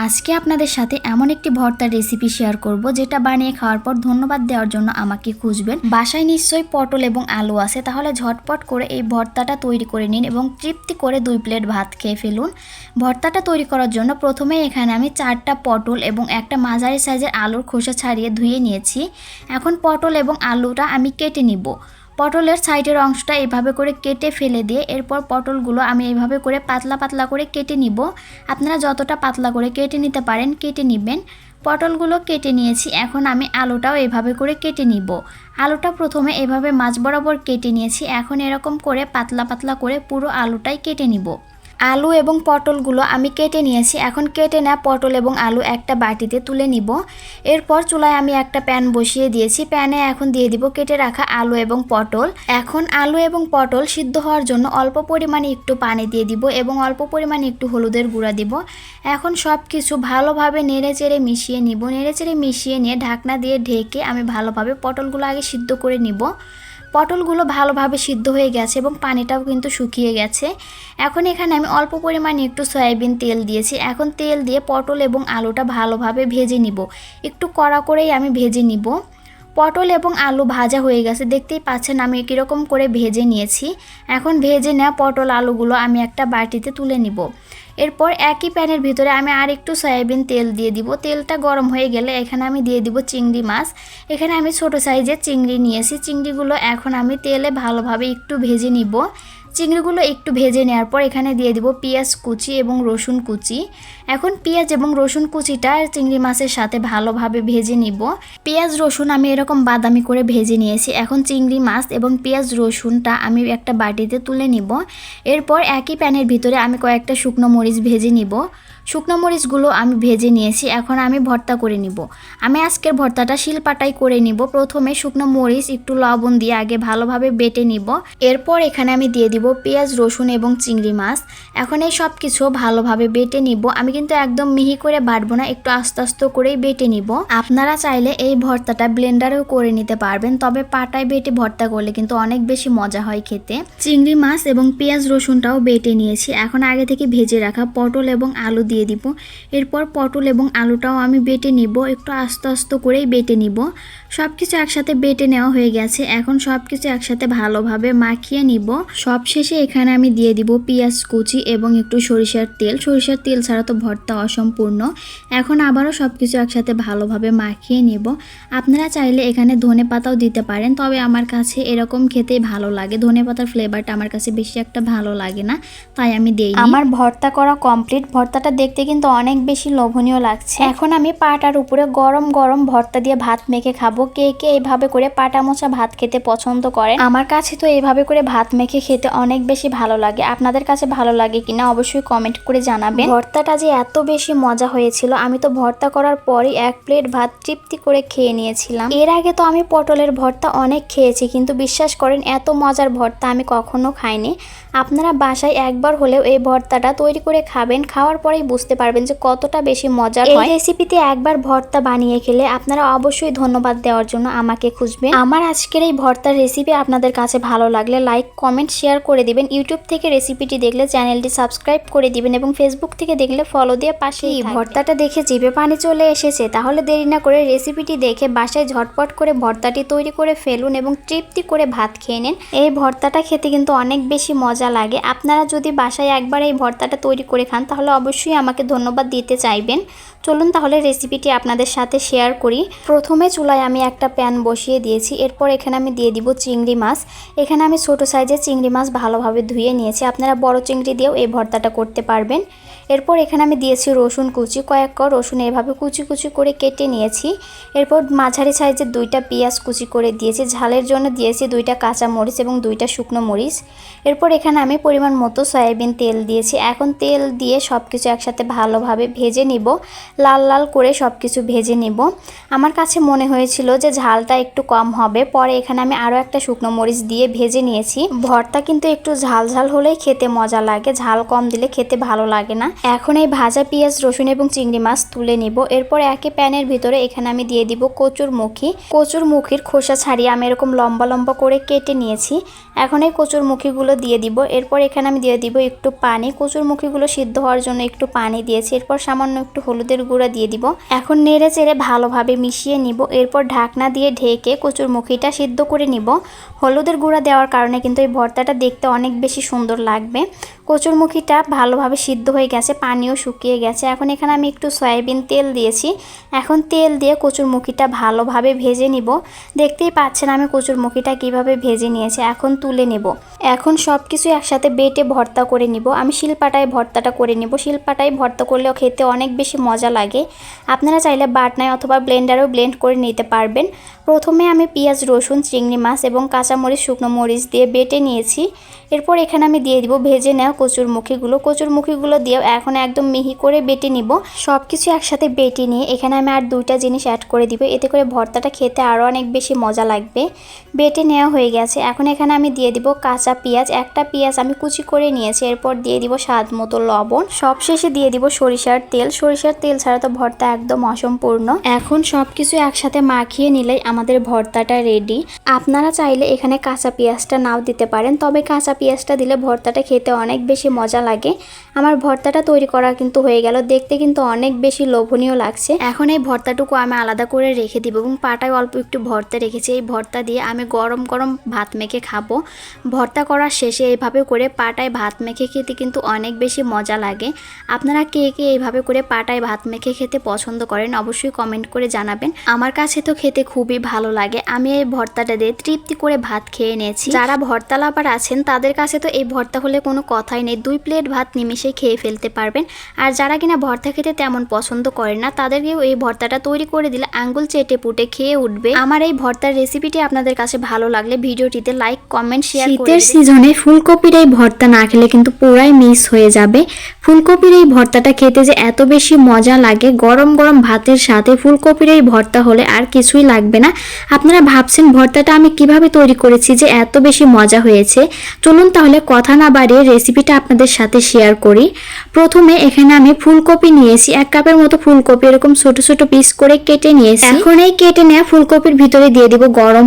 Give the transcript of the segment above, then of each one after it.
আজকে আপনাদের সাথে এমন একটি ভর্তার রেসিপি শেয়ার করব যেটা বানিয়ে খাওয়ার পর ধন্যবাদ দেওয়ার জন্য আমাকে খুঁজবেন। বাসায় নিশ্চয়ই পটল এবং আলু আছে, তাহলে ঝটপট করে এই ভর্তাটা তৈরি করে নিন এবং তৃপ্তি করে 2 প্লেট ভাত খেয়ে ফেলুন। ভর্তাটা তৈরি করার জন্য প্রথমে এখানে আমি 4টা পটল এবং একটা মাঝারি সাইজের আলুর খোসা ছাড়িয়ে ধুয়ে নিয়েছি। এখন পটল এবং আলুটা আমি কেটে নিব। পটলের সাইডের অংশটা এভাবে করে কেটে ফেলে দিয়ে এরপর পটলগুলো আমি এইভাবে করে পাতলা পাতলা করে কেটে নিব। আপনারা যতটা পাতলা করে কেটে নিতে পারেন কেটে নেবেন। পটলগুলো কেটে নিয়েছি, এখন আমি আলুটাও এভাবে করে কেটে নিব। আলুটা প্রথমে এভাবে মাঝ বরাবর কেটে নিয়েছি, এখন এরকম করে পাতলা পাতলা করে পুরো আলুটাই কেটে নিব। আলু এবং পটলগুলো আমি কেটে নিয়েছি, এখন কেটে নেওয়া পটল এবং আলু একটা বাটিতে তুলে নিব। এরপর চুলায় আমি একটা প্যান বসিয়ে দিয়েছি, প্যানে এখন দিয়ে দিব কেটে রাখা আলু এবং পটল। এখন আলু এবং পটল সিদ্ধ হওয়ার জন্য অল্প পরিমাণে একটু পানি দিয়ে দিব এবং অল্প পরিমাণে একটু হলুদের গুঁড়া দিব। এখন সব কিছু ভালোভাবে নেড়েচেড়ে মিশিয়ে নিব। নেড়েচেড়ে মিশিয়ে নিয়ে ঢাকনা দিয়ে ঢেকে আমি ভালোভাবে পটলগুলো আগে সিদ্ধ করে নিব। পটলগুলো ভালোভাবে সিদ্ধ হয়ে গেছে এবং পানিটাও কিন্তু শুকিয়ে গেছে। এখন এখানে আমি অল্প পরিমাণে একটু সয়াবিন তেল দিয়েছি। এখন তেল দিয়ে পটল এবং আলুটা ভালোভাবে ভেজে নিব। একটু কড়া করেই আমি ভেজে নিব। পটল এবং আলু ভাজা হয়ে গেছে, দেখতেই পাচ্ছেন আমি কীরকম করে ভেজে নিয়েছি। এখন ভেজে নেওয়া পটল আলুগুলো আমি একটা বাটিতে তুলে নিব। এরপর একই প্যানের ভিতরে আমি আর একটু সয়াবিন তেল দিয়ে দিব। তেলটা গরম হয়ে গেলে এখানে আমি দিয়ে দিব চিংড়ি মাছ। এখানে আমি ছোট সাইজের চিংড়ি নিয়েছি। চিংড়িগুলো এখন আমি তেলে ভালোভাবে একটু ভেজে নিব। চিংড়িগুলো একটু ভেজে নেওয়ার পর এখানে দিয়ে দিব পেঁয়াজ কুচি এবং রসুন কুচি। এখন পেঁয়াজ এবং রসুন কুচিটা চিংড়ি মাছের সাথে ভালোভাবে ভেজে নিব। পেঁয়াজ রসুন আমি এরকম বাদামি করে ভেজে নিয়েছি। এখন চিংড়ি মাছ এবং পেঁয়াজ রসুনটা আমি একটা বাটিতে তুলে নিব। এরপর একই প্যানের ভিতরে আমি কয়েকটা শুকনো মরিচ ভেজে নিব। শুকনো মরিচগুলো আমি ভেজে নিয়েছি, এখন আমি ভর্তা করে নিব। আমি আজকের ভর্তাটা শিলপাটাই করে নিব। প্রথমে শুকনো মরিচ একটু লবণ দিয়ে আগে ভালোভাবে বেটে নিব। এরপর এখানে আমি দিয়ে দিব পেঁয়াজ রসুন এবং চিংড়ি মাছ। এখন এই সব কিছু ভালোভাবে বেটে নিব। আমি কিন্তু একদম মিহি করে বাটবো না, একটু আস্তে আস্তে করেই বেটে নিব। আপনারা চাইলে এই ভর্তাটা ব্লেন্ডারেও করে নিতে পারবেন, তবে পাটায় বেটে ভর্তা করলে কিন্তু অনেক বেশি মজা হয় খেতে। চিংড়ি মাছ এবং পেঁয়াজ রসুনটাও বেটে নিয়েছি। এখন আগে থেকে ভেজে রাখা পটল এবং আলু দিয়ে দিব। এরপর পটল এবং আলুটাও আমি বেটে নিব, একটু আস্তে আস্তে করেই বেটে নিব। সব কিছু একসাথে বেটে নেওয়া হয়ে গেছে, এখন সব কিছু একসাথে ভালোভাবে মাখিয়ে নিব। সব শেষে এখানে আমি দিয়ে দিব পেঁয়াজ কুচি এবং একটু সরিষার তেল। সরিষার তেল ছাড়া তো ভর্তা অসম্পূর্ণ। এখন আবারও সব কিছু একসাথে ভালোভাবে মাখিয়ে নিব। আপনারা চাইলে এখানে ধনেপাতাও দিতে পারেন, তবে আমার কাছে এরকম খেতেই ভালো লাগে। ধনেপাতার ফ্লেভারটা আমার কাছে বেশি একটা ভালো লাগে না, তাই আমি দেই। আমার ভর্তা করা কমপ্লিট। ভর্তাটা দেখতে কিন্তু অনেক বেশি লোভনীয় লাগছে। এখন আমি পাটার উপরে গরম গরম ভর্তা দিয়ে ভাত মেখে খাবো। কে কে এইভাবে করে পাটা মোছা ভাত খেতে পছন্দ করেন? আমার কাছে তো এইভাবে করে ভাত মেখে খেতে অনেক বেশি ভালো লাগে। আপনাদের কাছে ভালো লাগে কিনা অবশ্যই কমেন্ট করে জানাবেন। ভর্তাটা যে এত বেশি মজা হয়েছিল, আমি তো ভর্তা করার পরই 1 প্লেট ভাত তৃপ্তি করে খেয়ে নিয়েছিলাম। এর আগে তো আমি পটলের ভর্তা অনেক খেয়েছি, কিন্তু বিশ্বাস করেন এত মজার ভর্তা আমি কখনো খাইনি। আপনারা বাসায় একবার হলেও এই ভর্তাটা তৈরি করে খাবেন, খাওয়ার পরেই বুঝতে পারবেন যে কতটা বেশি মজার হয়। এই রেসিপিতে একবার ভর্তা বানিয়ে খেলে আপনারা অবশ্যই ধন্যবাদ দেওয়ার জন্য আমাকে খুঁজবেন। আমার আজকের এই ভর্তার রেসিপি আপনাদের কাছে ভালো লাগলে লাইক কমেন্ট শেয়ার করে দিবেন। ইউটিউব থেকে রেসিপিটি দেখলে চ্যানেলটি সাবস্ক্রাইব করে দিবেন এবং ফেসবুক থেকে দেখলে ফলো দিয়ে পাশেই থাকবেন। ভর্তাটা দেখে জিভে পানি চলে এসেছে, তাহলে দেরি না করে রেসিপিটি দেখে বাসায় ঝটপট করে ভর্তাটি তৈরি করে ফেলুন এবং তৃপ্তি করে ভাত খেয়ে নিন। এই ভর্তাটা খেতে কিন্তু অনেক বেশি মজা লাগে। আপনারা যদি বাসায় একবার এই ভর্তাটা তৈরি করে খান তাহলে অবশ্যই আমাকে ধন্যবাদ দিতে চাইবেন। চলুন তাহলে রেসিপিটি আপনাদের সাথে শেয়ার করি। প্রথমে চুলায় আমি একটা প্যান বসিয়ে দিয়েছি। এরপর এখানে আমি দিয়ে দিব চিংড়ি মাছ। এখানে আমি ছোট সাইজের চিংড়ি মাছ ভালোভাবে ধুয়ে নিয়েছি। আপনারা বড় চিংড়ি দিয়েও এই ভর্তাটা করতে পারবেন। এরপর এখানে আমি দিয়েছি রসুন কুচি। কয়েক ক রসুন এভাবে কুচি কুচি করে কেটে নিয়েছি। এরপর মাঝারি সাইজের 2টা পেঁয়াজ কুচি করে দিয়েছি। ঝালের জন্য দিয়েছি 2টা কাঁচা মরিচ এবং 2টা শুকনো মরিচ। এরপর এখানে আমি পরিমাণ মতো সয়াবিন তেল দিয়েছি। এখন তেল দিয়ে সব কিছু একসাথে ভালোভাবে ভেজে নিব। লাল লাল করে সব কিছু ভেজে নিব। আমার কাছে মনে হয়েছিল যে ঝালটা একটু কম হবে, পরে এখানে আমি আরও একটা শুকনো মরিচ দিয়ে ভেজে নিয়েছি। ভর্তা কিন্তু একটু ঝাল ঝাল হলেই খেতে মজা লাগে, ঝাল কম দিলে খেতে ভালো লাগে না। এখন এই ভাজা পেঁয়াজ রসুন এবং চিংড়ি মাছ তুলে নিব। এরপর একই প্যানের ভিতরে এখানে আমি দিয়ে দিব কচুরমুখির খোসা ছাড়িয়ে আমি এরকম লম্বা লম্বা করে কেটে নিয়েছি। এখন এই কচুরমুখিগুলো দিয়ে দিব। এরপর এখানে আমি দিয়ে দিব একটু পানি। কচুরমুখিগুলো সিদ্ধ হওয়ার জন্য একটু পানি দিয়েছি। এরপর সামান্য একটু হলুদের গুঁড়া দিয়ে দিব। এখন নেড়ে চেড়ে ভালোভাবে মিশিয়ে নিব। এরপর ঢাকনা দিয়ে ঢেকে কচুরমুখিটা সিদ্ধ করে নিব। হলুদের গুঁড়া দেওয়ার কারণে কিন্তু এই ভর্তাটা দেখতে অনেক বেশি সুন্দর লাগবে। কচুরমুখিটা ভালোভাবে সিদ্ধ হয়ে গেছে, পানিও শুকিয়ে গেছে। এখন এখানে আমি একটু সয়াবিন তেল দিয়েছি। এখন তেল দিয়ে কচুরমুখিটা ভালোভাবে ভেজে নিব। দেখতেই পাচ্ছেন আমি কচুরমুখিটা কিভাবে ভেজে নিয়েছি। এখন তুলে নেব। এখন সব কিছু একসাথে বেটে ভর্তা করে নিব। আমি শিলপাটায় ভর্তাটা করে নিব। শিলপাটায় ভর্তা করলেও খেতে অনেক বেশি মজা লাগে। আপনারা চাইলে বাটনায় অথবা ব্লেন্ডারেও ব্লেন্ড করে নিতে পারবেন। প্রথমে আমি পেঁয়াজ রসুন চিংড়ি মাছ এবং কাঁচামরিচ শুকনো মরিচ দিয়ে বেটে নিয়েছি। এরপর এখানে আমি দিয়ে দিব ভেজে নেওয়া কচুরমুখিগুলো দিয়েও এখন একদম মিহি করে বেটে নিব। সব কিছু একসাথে বেটে নিয়ে এখানে আমি আর দুইটা জিনিস অ্যাড করে দিব। এতে করে ভর্তাটা খেতে আরও অনেক বেশি মজা লাগবে। বেটে নেওয়া হয়ে গেছে। এখন এখানে আমি দিয়ে দিব কাঁচা পেঁয়াজ। একটা পেঁয়াজ আমি কুচি করে নিয়েছি। এরপর দিয়ে দিব স্বাদ মতো লবণ। সবশেষে দিয়ে দিব সরিষার তেল ছাড়া তো ভর্তা একদম অসম্পূর্ণ। এখন সব কিছু একসাথে মাখিয়ে নিলেই আমাদের ভর্তাটা রেডি। আপনারা চাইলে এখানে কাঁচা পেঁয়াজটা নাও দিতে পারেন, তবে কাঁচা পেঁয়াজটা দিলে ভর্তাটা খেতে অনেক বেশি মজা লাগে। আমার ভর্তাটা তৈরি করা কিন্তু হয়ে গেল। দেখতে কিন্তু অনেক বেশি লোভনীয় লাগছে। এখন এই ভর্তাটুকু আমি আলাদা করে রেখে দিব এবং পাটায় অল্প একটু ভর্তা রেখেছি। এই ভর্তা দিয়ে আমি গরম গরম ভাত মেখে খাবো। ভর্তা করার শেষে এইভাবে করে পাটায় ভাত মেখে খেতে কিন্তু অনেক বেশি মজা লাগে। আপনারা কে কে এইভাবে করে পাটায় ভাত মেখে খেতে পছন্দ করেন অবশ্যই কমেন্ট করে জানাবেন। আমার কাছে তো খেতে খুবই ভালো লাগে। আমি এই ভর্তাটা দিয়ে তৃপ্তি করে ভাত খেয়ে নিয়েছি। যারা ভর্তা লাভার আছেন তাদের কাছে তো এই ভর্তা হলে কোনো কথাই নেই, 2 প্লেট ভাত নিমেষে খেয়ে ফেলতে পারবেন। আর যারা কিনা ভর্তা খেতে তেমন পছন্দ করেন না তাদেরকেও এই ভর্তাটা তৈরি করে দিলে আঙ্গুল চেটে পুটে খেয়ে উঠবে। আমার এই ভর্তার রেসিপিটি আপনাদের কাছে ভালো লাগলে ভিডিওটিতে লাইক কমেন্ট শেয়ার করে দিন। শীতের সিজনে ফুলকপির এই ভর্তা না খেলে কিন্তু পুরাই মিস হয়ে যাবে। ফুলকপির এই ভর্তাটা খেতে যে এত বেশি মজা লাগে, গরম গরম ভাতের সাথে ফুলকপির এই ভর্তা হলে আর কিছুই লাগবে না। আপনারা ভাবছেন ভর্তাটা আমি কিভাবে তৈরি করেছি যে এত বেশি মজা হয়েছে। চলুন তাহলে কথা না বাড়িয়ে রেসিপিটা আপনাদের সাথে শেয়ার করি। প্রথমে এখানে আমি ফুলকপি নিয়েছি। 1 কাপের মতো ফুলকপি এরকম ছোট ছোট পিস করে কেটে নিয়েছি। এখন এই কেটে নেওয়া ফুলকপির ভিতরে দিয়ে দিব গরম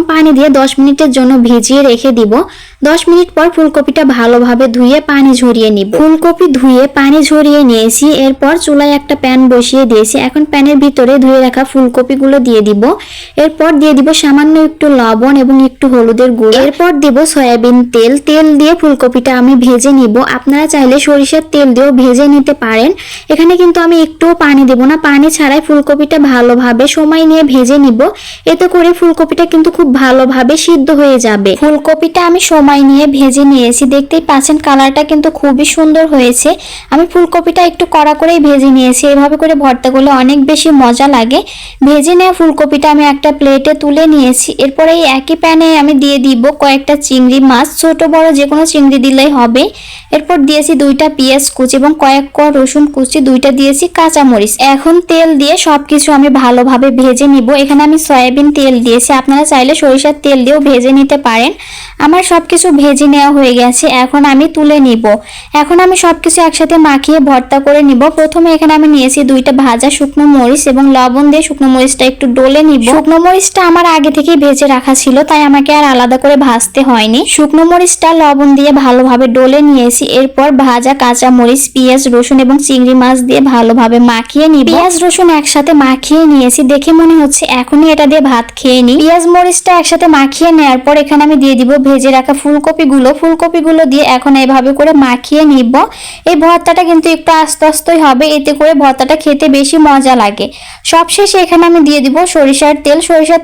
পানি দিয়ে 10 মিনিটের জন্য ভিজিয়ে রেখে দিব। 10 মিনিট পর ফুলকপিটা ভালোভাবে ধুয়ে পানি ঝরিয়ে নিব। ফুলকপি ধুয়ে পানি ঝরিয়ে নিয়েছি। এরপর চুলায় একটা প্যান বসিয়ে দিয়েছি। এখন প্যানের ভিতরে ধুয়ে রাখা ফুলকপিগুলো দিয়ে দিব। এরপর দিয়ে দিব সামান্য একটু লবণ এবং একটু হলুদের গুঁড়ো। এরপর দিব সয়াবিন তেল দিয়ে ফুলকপিটা আমি ভেজে নিব। আপনারা চাইলে সরিষার তেল দিয়েও ভেজে নিতে পারেন। এখানে কিন্তু আমি একটুও পানি দেব না, পানি ছাড়াই ফুলকপিটা ভালোভাবে সময় নিয়ে ভেজে নিব। এতে করে ফুলকপিটা কিন্তু খুব ভালোভাবে সিদ্ধ হয়ে যাবে। ফুলকপিটা আমি সময় নিয়ে ভেজে নিয়েছি। দেখতেই পাচ্ছেন কালারটা কিন্তু খুবই সুন্দর হয়েছে। আমি ফুলকপিটা একটু কড়া করেই ভেজে নিয়েছি। এভাবে করে ভর্তাগুলো অনেক বেশি মজা লাগে। ভেজে নেওয়া ফুলকপিটা আমি একটা প্লেটে তুলে নিয়েছি। এরপরে এই একই প্যানে আমি দিয়ে দিব কয়েকটা চিংড়ি মাছ, ছোট বড় যে কোনো চিংড়ি দিলেই হবে। এরপর দিয়েছি 2টা পেঁয়াজ কুচি এবং কয়েক কোয়া রসুন কুচি, 2টা দিয়েছি কাঁচামরিচ। এখন তেল দিয়ে সবকিছু আমি ভালোভাবে ভেজে নিব। এখানে আমি সয়াবিন তেল দিয়েছি, আপনারা চাইলে সরিষার তেল দিয়েও ভেজে নিতে পারেন। আমার সবকিছু ভেজে নেওয়া হয়ে গেছে। এখন আমি তুলে নিব। এখন আমি সবকিছু একসাথে মাখিয়ে ভর্তা করে নিব। প্রথমে এখানে আমি নিয়েছি 2টা ভাজা শুকনো মরিচ এবং লবণ দিয়ে শুকনো মরিচটা একটু ডলে নিব। শুকনো মরিচটা আমার আগে থেকেই ভেজে রাখা ছিল, তাই আমাকে আর আলাদা করে ভাজতে হয়নি। শুকনো মরিচটা লবণ দিয়ে ভালোভাবে ডলে নিয়েছি। এরপর ভাজা কাঁচা মরিচ, পেঁয়াজ রসুন এবং চিংড়ি মাছ দিয়ে ভালোভাবে মাখিয়ে নিব। পেঁয়াজ রসুন একসাথে মাখিয়ে নিয়েছি, দেখে মনে হচ্ছে এখনই এটা দিয়ে ভাত খেয়ে নিই। পেঁয়াজ মরিচটা একসাথে মাখিয়ে নেওয়ার পর এখানে আমি দিয়ে দিব ভেজে রাখা ফুলকপিগুলো দিয়ে এখন এইভাবে করে মাখিয়ে নিব। এই ভর্তাটা কিন্তু একটু আস্তে আস্তেই হবে, এতে করে ভর্তাটা খেতে বেশি মজা লাগে। সবশেষে এখানে আমি দিয়ে দিব সরিষার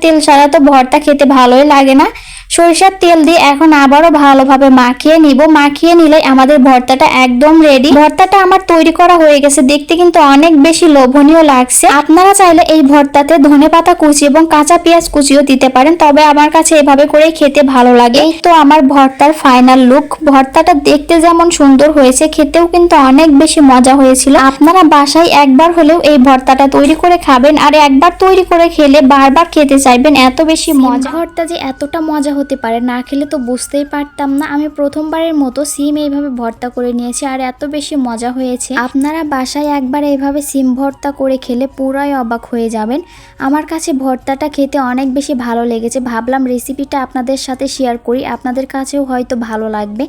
তেল ছাড়া তো ভর্তা খেতে ভালোই লাগে না। সরিষার তেল দিয়ে এখন আবারও ভালোভাবে মাখিয়ে নিব। মাখিয়ে নিলে আমাদের ভর্তাটা একদম রেডি। ভর্তাটা আমার তৈরি করা হয়ে গেছে, দেখতে কিন্তু অনেক বেশি লোভনীয় লাগছে। আপনারা চাইলে এই ভর্তাতে ধনেপাতা কুচি এবং কাঁচা পেঁয়াজ কুচিও দিতে পারেন, তবে আমার কাছে এভাবে করেই খেতে ভালো লাগে। এই তো আমার ভর্তার ফাইনাল লুক। ভর্তাটা দেখতে যেমন সুন্দর হয়েছে, খেতেও কিন্তু অনেক বেশি মজা হয়েছিল। আপনারা বাসায় একবার হলেও এই ভর্তাটা তৈরি করে খাবেন, আর একবার তৈরি করে খেলে বারবার খেতে চাইবেন, এত বেশি মজা। ভর্তা যে এতটা মজা হতে পারে, না খেলে তো বুঝতেই পারতাম না। আমি প্রথমবারের মতো সিম এইভাবে ভর্তা করে নিয়েছি আর এত বেশি মজা হয়েছে। আপনারা বাসায় একবার এইভাবে সিম ভর্তা করে খেলে পুরাই অবাক হয়ে যাবেন। আমার কাছে ভর্তাটা খেতে অনেক বেশি ভালো লেগেছে, ভাবলাম রেসিপিটা আপনাদের সাথে শেয়ার করি, আপনাদের কাছেও হয়তো ভালো লাগবে।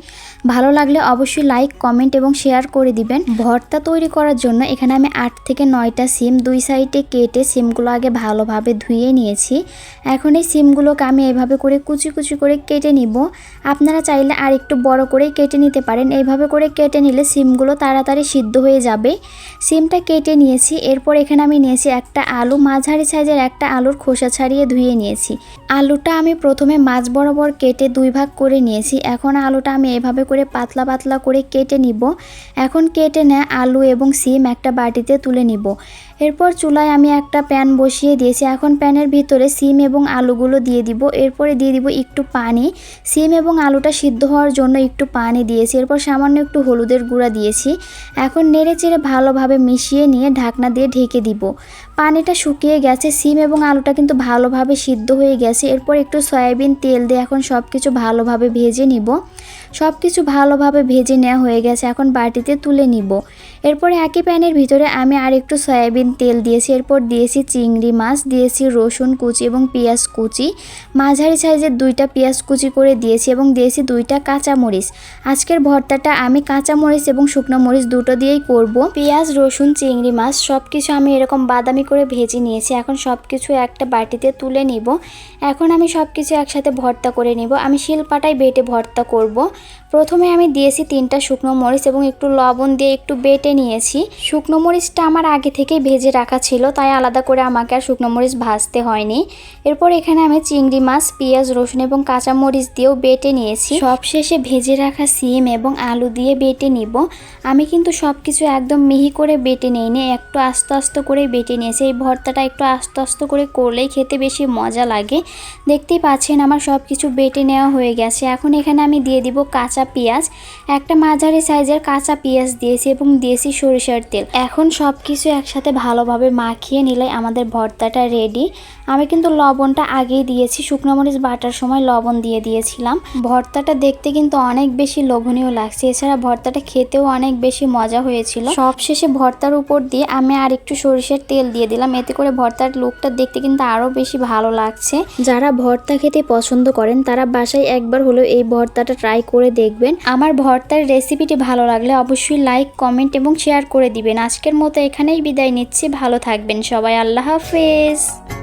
ভালো লাগলে অবশ্যই লাইক, কমেন্ট এবং শেয়ার করে দিবেন। ভর্তা তৈরি করার জন্য এখানে আমি 8 থেকে 9টা সিম দুই সাইডে কেটে সিমগুলো আগে ভালোভাবে ধুয়ে নিয়েছি। এখন এই সিমগুলোকে আমি এভাবে করে কুচি কুচি করে কেটে নিব। আপনারা চাইলে আর একটু বড় করে কেটে নিতে পারেন। এইভাবে করে কেটে নিলে সিমগুলো তাড়াতাড়ি সিদ্ধ হয়ে যাবে। সিমটা কেটে নিয়েছি। এরপর এখানে আমি নিয়েছি একটা আলু, মাঝারি সাইজের একটা আলুর খোসা ছাড়িয়ে ধুয়ে নিয়েছি। আলুটা আমি প্রথমে মাঝ বরাবর কেটে 2 ভাগ করে নিয়েছি। এখন আলুটা আমি এভাবে করে পাতলা পাতলা করে কেটে নিব। এখন কেটে নেওয়া আলু এবং সিম একটা বাটিতে তুলে নিব। এরপর চুলায় আমি একটা প্যান বসিয়ে দিয়েছি। এখন প্যানের ভিতরে সিম এবং আলুগুলো দিয়ে দিব। এরপরে দিয়ে দিব একটু পানি। সিম এবং আলুটা সিদ্ধ হওয়ার জন্য একটু পানি দিয়েছি। এরপর সামান্য একটু হলুদের গুঁড়া দিয়েছি। এখন নেড়ে চেড়ে ভালোভাবে মিশিয়ে নিয়ে ঢাকনা দিয়ে ঢেকে দিব। পানিটা শুকিয়ে গেছে, সিম এবং আলুটা কিন্তু ভালোভাবে সিদ্ধ হয়ে গেছে। এরপর একটু সয়াবিন তেল দিয়ে এখন সব কিছু ভালোভাবে ভেজে নিব। সব কিছু ভালোভাবে ভেজে নেওয়া হয়ে গেছে, এখন বাটিতে তুলে নিব। এরপরে একই প্যানের ভিতরে আমি আর একটু সয়াবিন তেল দিয়েছি। এরপর দিয়েছি চিংড়ি মাছ, দিয়েছি রসুন কুচি এবং পেঁয়াজ কুচি, মাঝারি সাইজের 2টা পেঁয়াজ কুচি করে দিয়েছি এবং দিয়েছি 2টা কাঁচামরিচ। আজকের ভর্তাটা আমি কাঁচামরিচ এবং শুকনো মরিচ দুটো দিয়েই করব। পেঁয়াজ, রসুন, চিংড়ি মাছ সব কিছু আমি এরকম বাদামি করে ভেজে নিয়েছি। এখন সব কিছু একটা বাটিতে তুলে নিব। এখন আমি সব কিছু একসাথে ভর্তা করে নিব। আমি শিলপাটায় বেটে ভর্তা করব। প্রথমে আমি দিয়েছি 3টা শুকনো মরিচ এবং একটু লবণ দিয়ে একটু বেটে নিয়েছি। শুকনো মরিচটা আমার আগে থেকেই ভেজে রাখা ছিল, তাই আলাদা করে আমাকে আর শুকনো মরিচ ভাজতে হয়নি। এরপর এখানে আমি চিংড়ি মাছ, পেঁয়াজ, রসুন এবং কাঁচা মরিচ দিয়েও বেটে নিয়েছি। সবশেষে ভেজে রাখা সিম এবং আলু দিয়ে বেটে নিব। আমি কিন্তু সব কিছু একদম মিহি করে বেটে নিইনি, একটু আস্তে আস্তে করে বেটে নিয়েছি। এই ভর্তাটা একটু আস্তে আস্তে করে করলেই খেতে বেশি মজা লাগে। দেখতেই পাচ্ছেন আমার সব কিছু বেটে নেওয়া হয়ে গেছে। এখন এখানে আমি দিয়ে দিব কাঁচা পেঁয়াজ, একটা মাঝারি সাইজের কাঁচা পেঁয়াজ দিয়েছি এবং দিয়েছি সরিষার তেল। এখন সব কিছু একসাথে ভালোভাবে মাখিয়ে নিলে আমাদের ভর্তাটা রেডি। আমি কিন্তু লবণটা আগেই দিয়েছি, শুকনো মরিচ বাটার সময় লবণ দিয়ে দিয়েছিলাম। ভর্তাটা দেখতে কিন্তু অনেক বেশি লোভনীয় লাগছে, এছাড়া ভর্তাটা খেতেও অনেক বেশি মজা হয়েছিল। সবশেষে ভর্তার উপর দিয়ে আমি আর একটু সরিষার তেল দিয়ে দিলাম, এতে করে ভর্তার লুকটা দেখতে কিন্তু আরো বেশি ভালো লাগছে। যারা ভর্তা খেতে পছন্দ করেন তারা বাসায় একবার হলেও এই ভর্তাটা ট্রাই করে দেখবেন। আমার ভর্তার রেসিপিটি ভালো লাগলে অবশ্যই লাইক, কমেন্ট এবং শেয়ার করে দিবেন। আজকের মতো এখানেই বিদায় নিচ্ছি। ভালো থাকবেন সবাই। আল্লাহ হাফেজ।